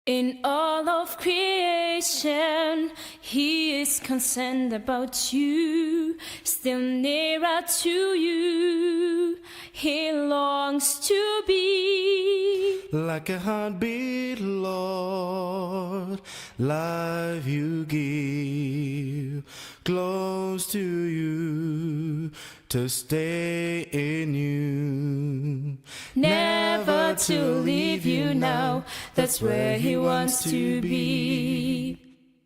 In all of creation, He is concerned about you, still nearer to you. He longs to be like a heartbeat, Lord. Life you give close to you, to stay in you, never to leave you now. That's where He wants to be.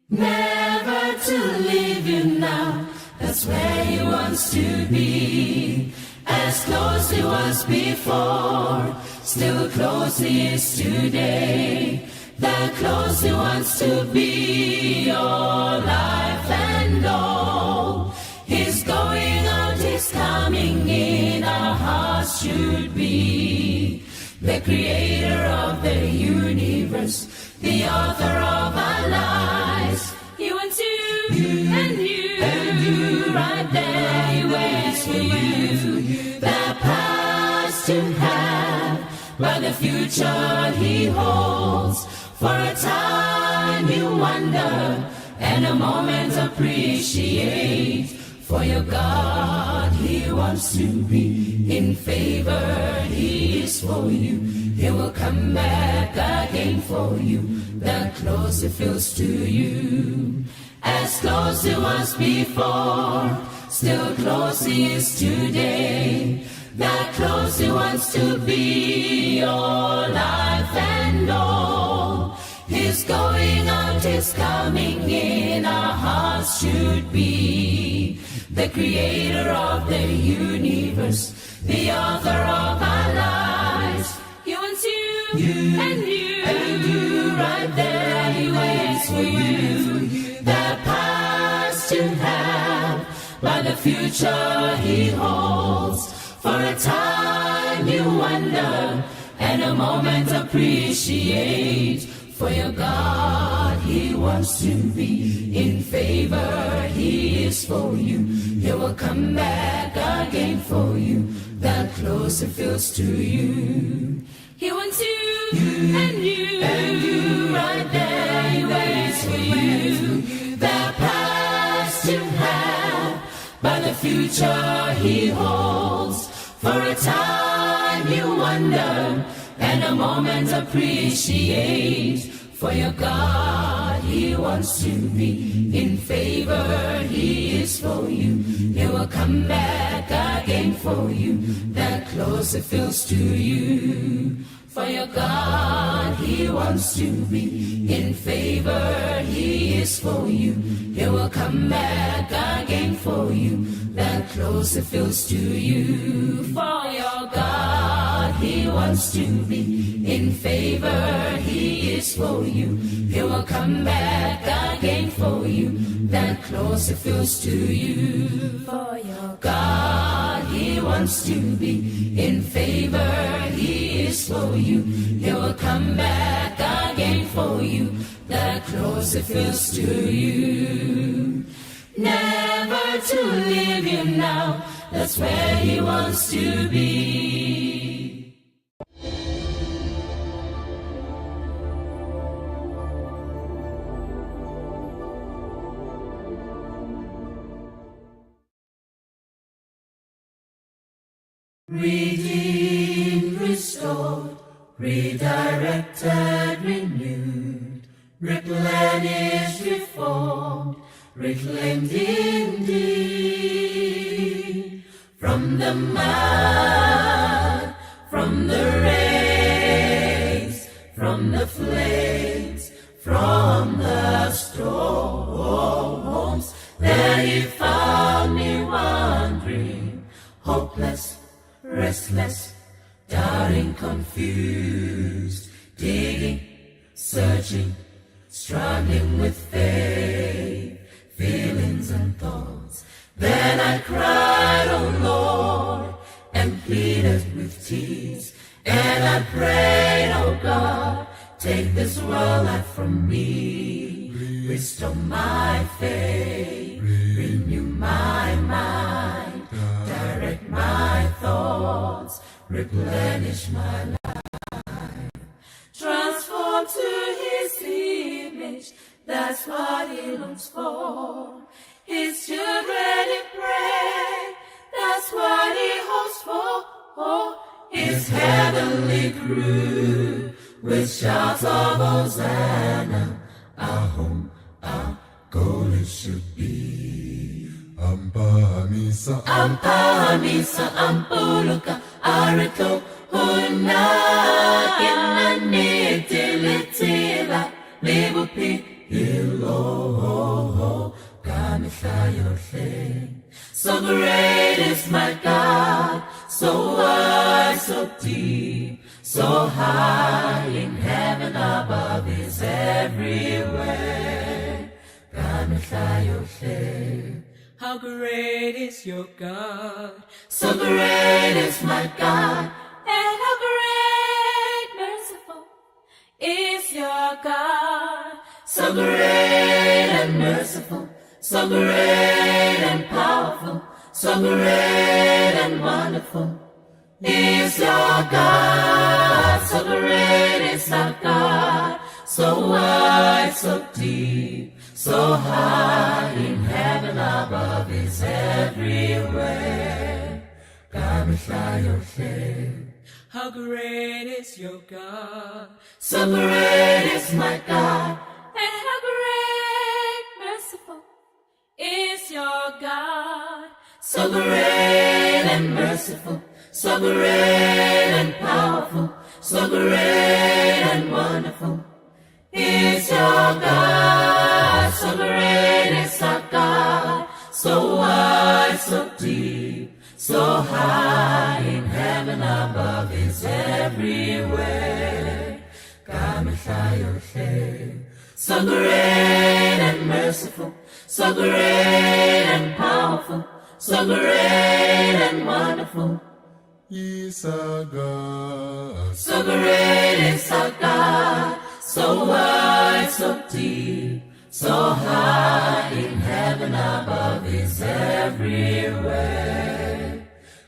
Never to leave you now. That's where He wants to be. As close He was before, still close He is today. That close He wants to be, your life and all. He's going out, He's coming in, our hearts should be. The creator of the universe, the author of our lives. He wants you and you, right there He waits for you. The past to have, but the future He holds. For a time you wonder, and a moment appreciate. For your God, He wants to be in favor. He is for you. He will come back again for you. The closer He feels to you, as close He was before, still close He is today. That close He wants to be, your life and all. He's going out, He's coming in, our hearts should be. The creator of the universe, the author of our lives. He wants you and you, right there He waits for you. The past to have, but the future He holds. For a time you wonder, and a moment appreciate. For your God, He wants to be in favor. He is for you. He will come back again for you. The closer He feels to you. He wants you and you, right there He waits for you. The past to have, but the future He holds. For a time you wonder, and a moment appreciate. For your God, He wants to be in favor. He is for you. He will come back again for you. The closer He feels to you. For your God, He wants to be in favor. He is for you. He will come back again for you. The closer He feels to you. For your God, He wants to be in favor. He is for you. He will come back again for you. The closer He feels to you. For your God, He wants to be in favor. He is for you. He will come back again for you. The closer He feels to you. Never to leave you now. That's where He wants to be. Redeemed, restored, redirected, renewed, replenished, reformed, reclaimed indeed. From the mud, from the rains, from the flames, from the storms, there He found me wandering, hopeless, restless, doubting, confused, digging, searching, struggling with faith, feelings and thoughts. Then I cried, oh Lord, and pleaded with tears. And I prayed, oh God, take this world life from me. Restore my faith, renew my mind, direct my thoughts, replenish my life. Transform to His That's what he longs for. His children in pray. That's what he hopes for. His heavenly crew with shouts of Hosanna. Our home, our goal it should be. Ampahamisa, Ampahamisa, Ampuluka, Arito, Huna, Kinanitila, Libupi, Hilo, Kamishayoshe. So great is my God, so wide, so deep, so high in heaven above is everywhere. Kamishayoshe. How great is your God, so great is my God, and how great, merciful is your God, so great and merciful, so great and powerful, so great and wonderful is your God, so great is our God, so wide, so deep, so high in heaven above is everywhere. Kamishayoshe. How great is your God, so great is my God, and how great, merciful is your God, so great and merciful, so great and powerful, so great and wonderful is your God, so great is our God, so wide, so deep, so high in heaven above is everywhere. Kamishayoshe. So great and merciful, so great and powerful, so great and wonderful. Isaga, So great is our God, so wide, so deep, so high in heaven above is everywhere.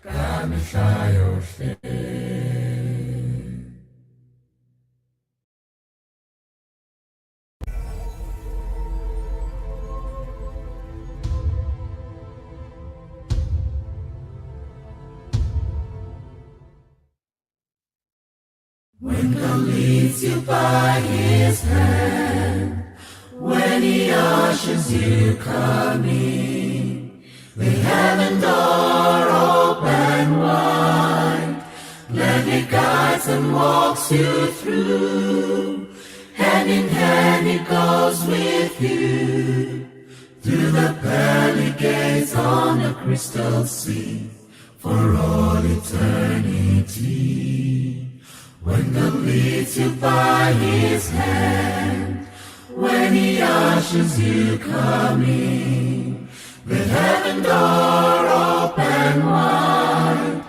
Kamishayoshe. When God leads you by his hand, when he ushers you coming, the heaven door open wide, gladly guides and walks you through. Hand in hand he goes with you, through the pearly gates on the crystal sea, for all eternity. When God leads you by his hand, when he ushers you coming, the heaven door open wide,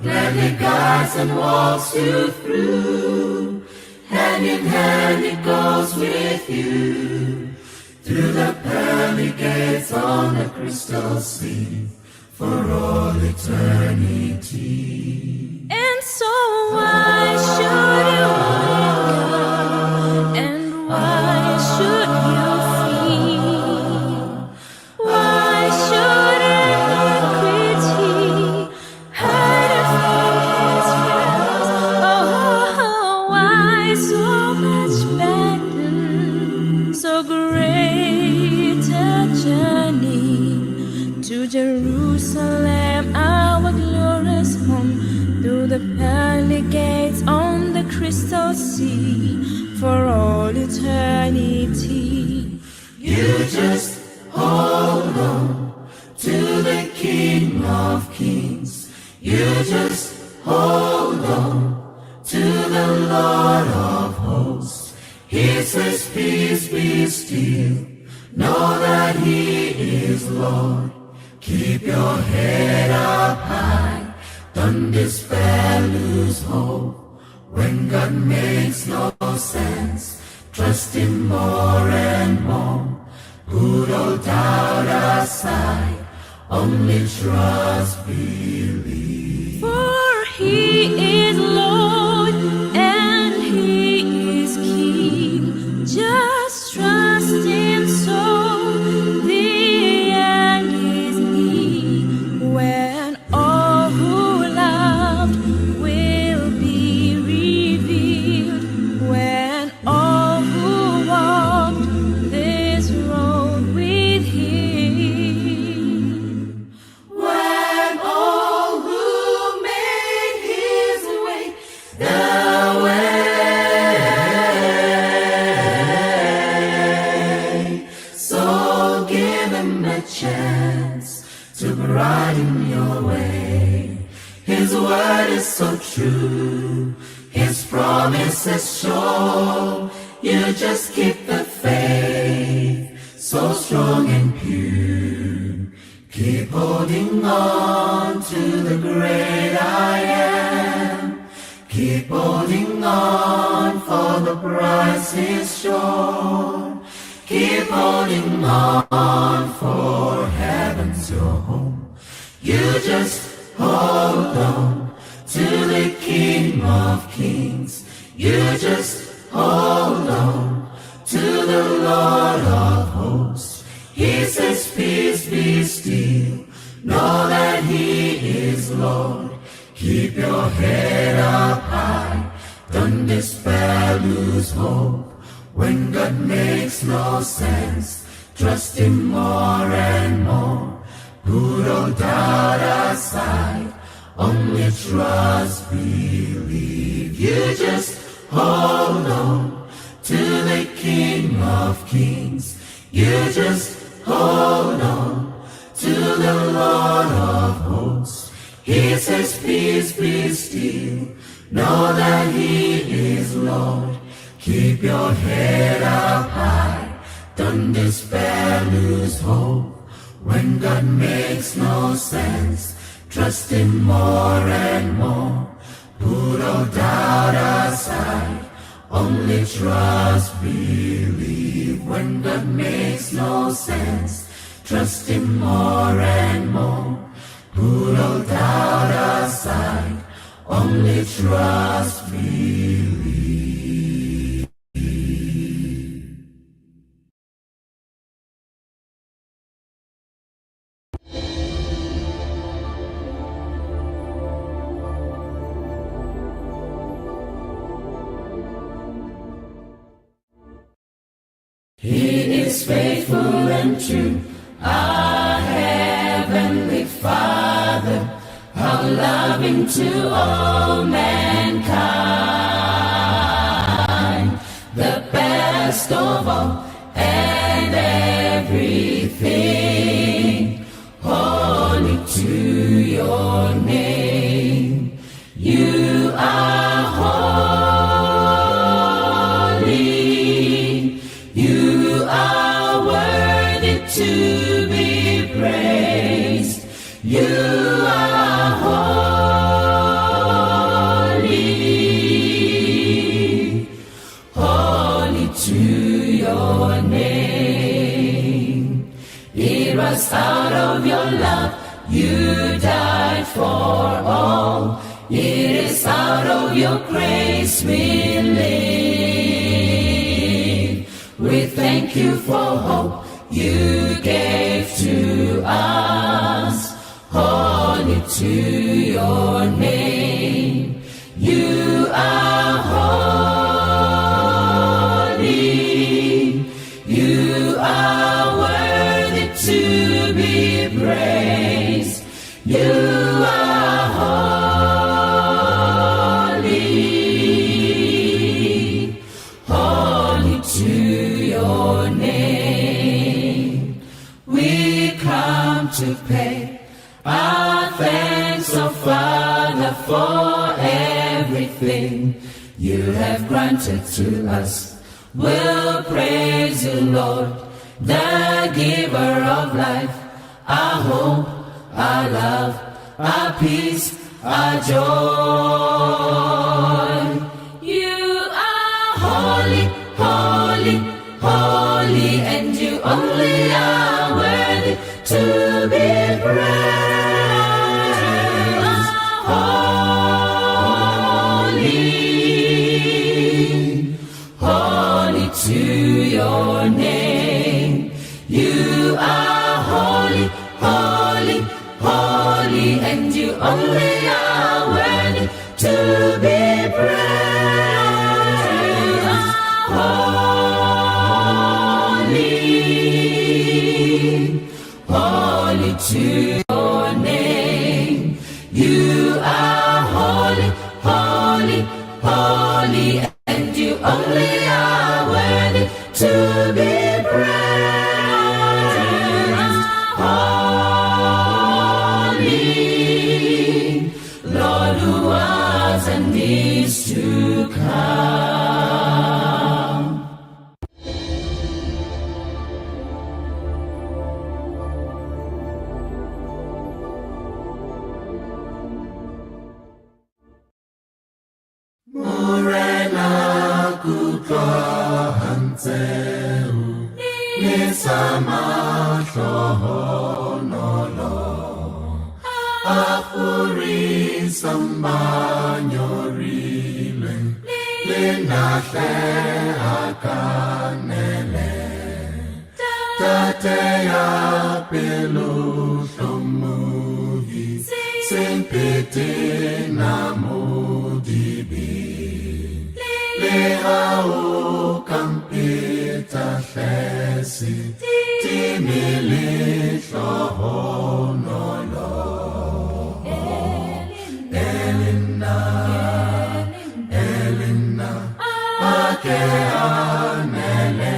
gladly guides and walks you through. Hand in hand he goes with you, through the pearly gates on the crystal sea, for all eternity. And so why should you linger? And why should you feel? Why should iniquity hide from his face? Oh, why so much burden, so great a journey to Jerusalem, our glorious home, through the pearly gates on the crystal sea, for all eternity. You just hold on to the King of Kings. You just hold on to the Lord of hosts. He says, peace be still. Know that he is Lord. Keep your head up high. Don't despair, lose hope. When God makes no sense, trust him more and more. Put all doubt aside, only trust, believe. For he is Lord and he is King. Just trust in word is so true, His promise is sure. You just keep the faith, so strong and pure. Keep holding on to the great I am. Keep holding on, for the price is sure. Keep holding on, for heaven's your home. You just hold on to the King of Kings. You just hold on to the Lord of hosts. He says, peace be still. Know that He is Lord. Keep your head up high. Don't despair, lose hope. When God makes no sense, trust Him more and more. Put all doubt aside. Only trust, believe. You just hold on to the King of Kings. You just hold on to the Lord of hosts. He says, peace be still. Know that He is Lord. Keep your head up high. Don't despair, lose hope. When God makes no sense, trust Him more and more. Put all doubt aside. Only trust, believe. When God makes no sense, trust Him more and more. Put all doubt aside. Only trust, believe. He is faithful and true, our heavenly Father, how loving to all mankind, the best of all and everything, holy to your name. You are holy, you are worthy to be praised. You are holy, holy to your name. It was out of your love you died for all. It is out of your grace we live. We thank you for hope you gave to us. Holy to your name. You are holy. You are worthy to be praised. You are holy. Holy to your name. We come to pay our thanks, oh Father, for everything you have granted to us. We'll praise you, Lord, the giver of life, our hope, our love, our peace, our joy. You are holy, holy, holy, and you only are worthy to be praised. Holy, holy to your name. You are holy, holy, holy, and you only are worthy to be praised. Holy, holy to your name. You are holy, holy, holy, and you only are worthy to be praised. Holy, Lord, who was and is to come. Morena kutwa hantseu Nisamahlohonolo Afuri sambanyorile Linahle akanele Tate ya peluhlomuhi Simpiti namudibi Lehau kampita hlesi Timilihlohonolo Elina Ake anele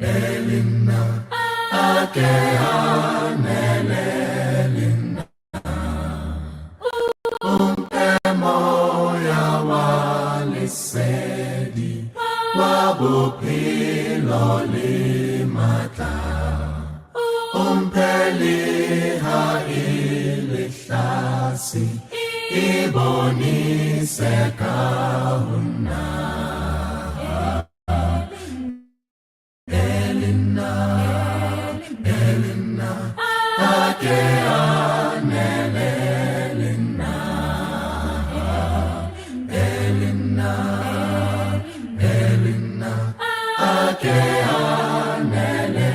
Elina Ake anele Moya walisedi Wabuphilo limata Umpeliha ilihlasi Ibonise kahuna Elina Ake anele Ake anele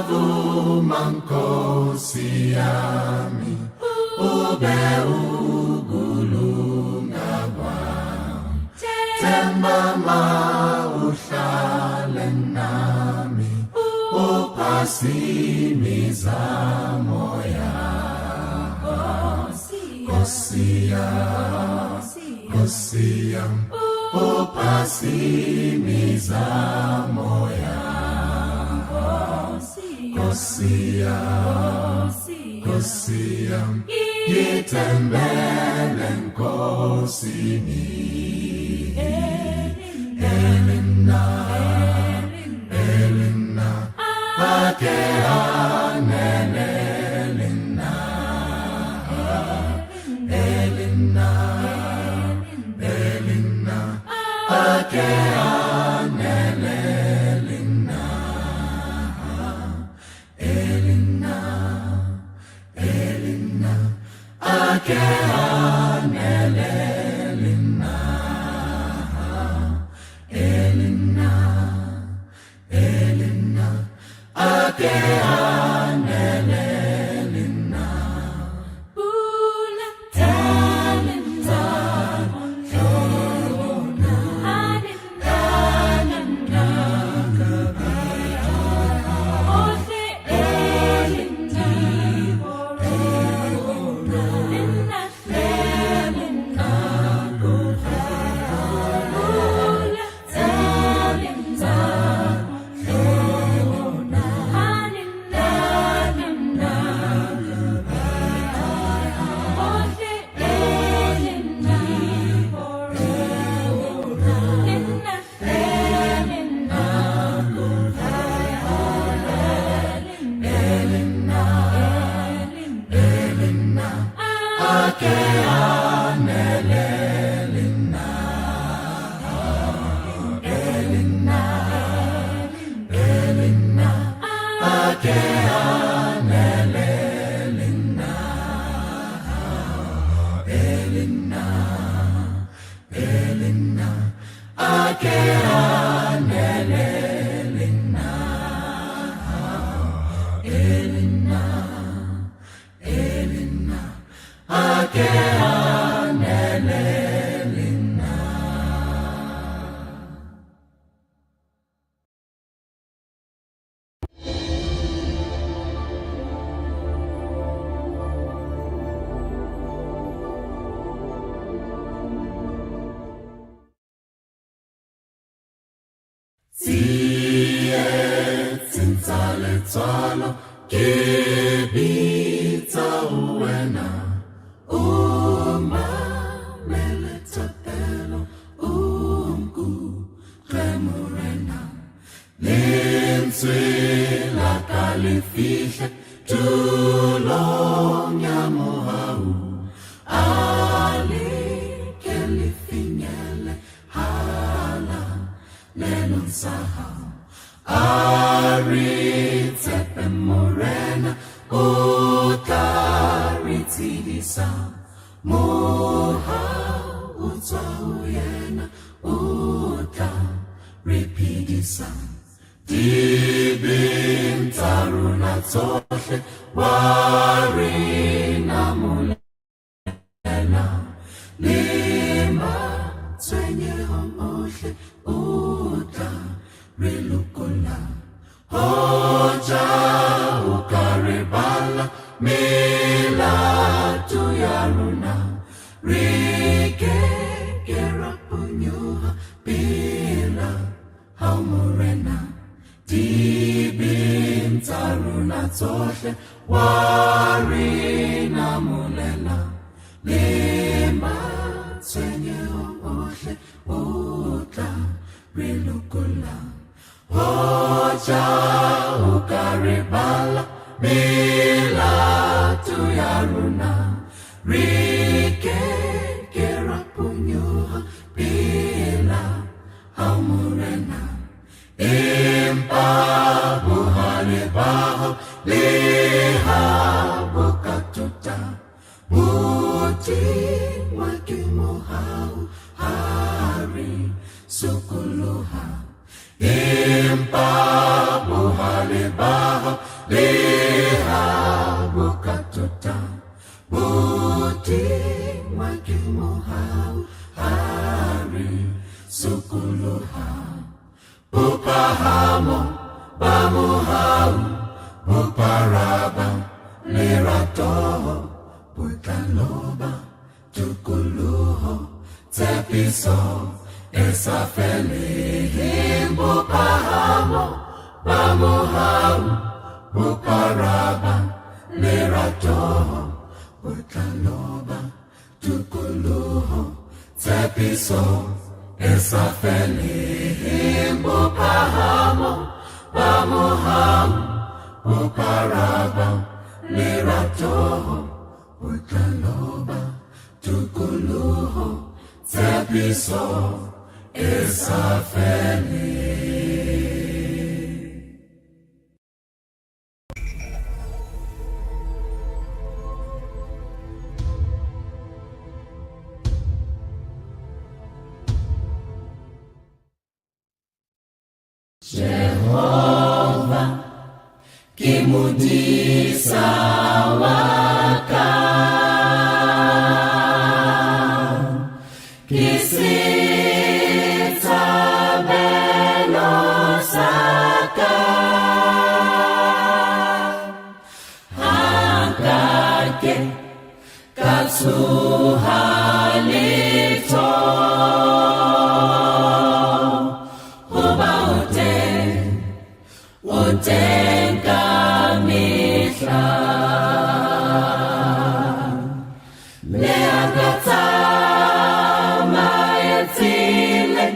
Vuma nkosi yami Ube ugulunga wami Temba uhlale nami Uphasimiza moya Nkosi yami Uphasimiza moya Nkosi yami Ngithembele Nkosini Elina Ake anele Elina Ake anele Elina Ake anele Elina Ake anele Bula talenta Siye letswalo ke bitsa wena o mamele thapelo o nkutlwe morena lentswe la ka le fihle tulong ya mohau a le ke le finyele hala lelong sa hao a re tsepe morena o tla re tshedisa mohau o tswa ho yena o tla re phedisa dibeng tsa rona tsohle wa re namolela le matshwenyehong ohle o tla re lokolla hoja o ka re bala melato ya rona re ke ra punyoha pela hao morena dibeng tsa rona tsohle wa re namolela le matshwenyehong ohle o tla re lokolla hoja o ka re bala melato ya rona re ke ra punyoha pela hao morena empa bohale ba hao le ha bo ka tota botingwa ke mohau ha re sokoloha empa bohale ba hao le ha bo ka tota botingwa ke mohau ha re sokoloha Bopahamo ba mohau boparaba le ratoho botaloba tukuluho tsepiso esa feleheng bopahamo ba mohau boparaba le ratoho botaloba tukuluho tsepiso esa feleheng bopahamo ba mohau boparaba le ratoho botaloba tukuluho tsepiso esa feleheng Jehovah kimudisa waka kisita belo saka hakake katsuhalito Utenka mihla Leagata mayatile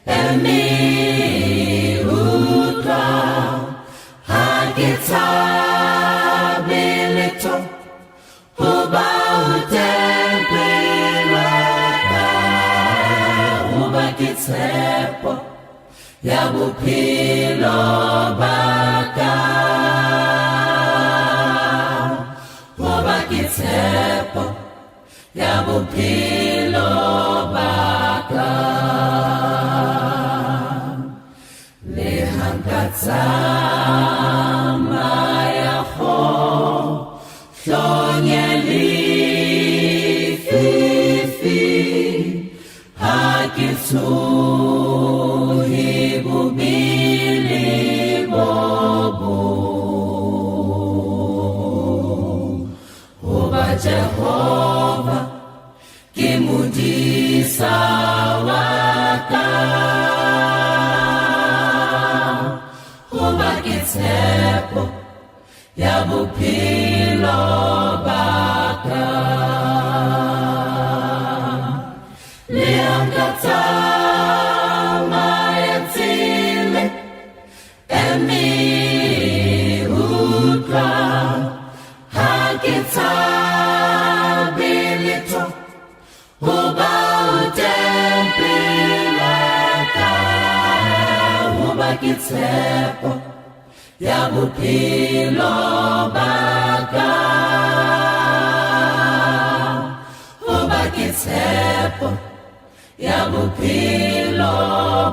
Emi udra Hagita bilito Uba utempe raka Uba kitsepo Yabuphilo baka Ngoba kitsepo Yabuphilo baka Lehankatsa mayaho Hlonyeli fifi Hakitsu Jehovah kimudisa waka Uba bakitshepo ya bophelo baka le angata maetsile emi utla hakitsabilito Uba utempileka Uba kitsepo Ya bophelo baka Uba kitsepo Ya bophelo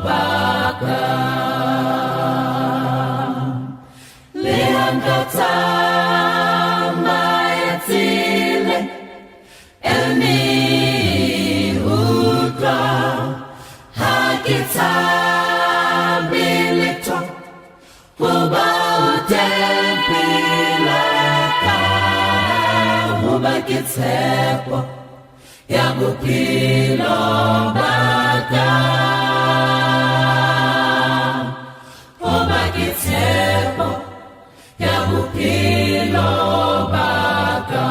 baka Le angata maetsile Emi Hakitsabilito Uba utempileka Uba kitsepo Ya bophelo baka Uba kitsepo Ya bophelo baka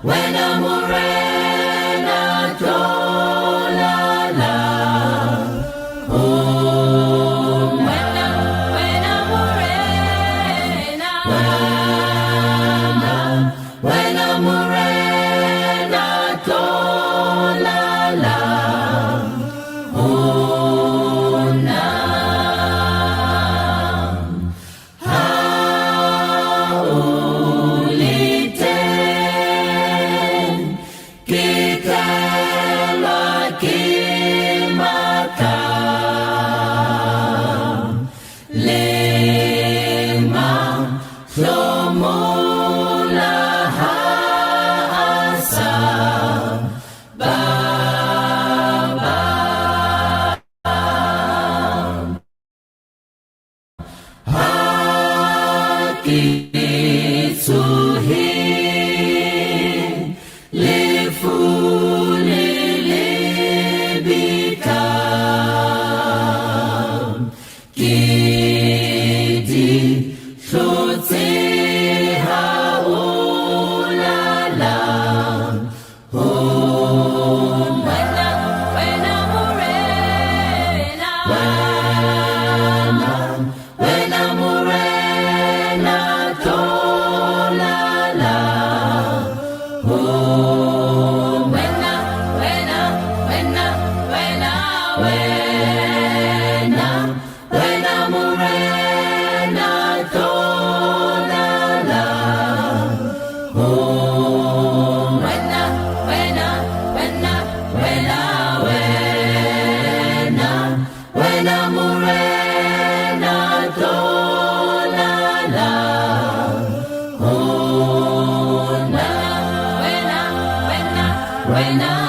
When I'm morena, when I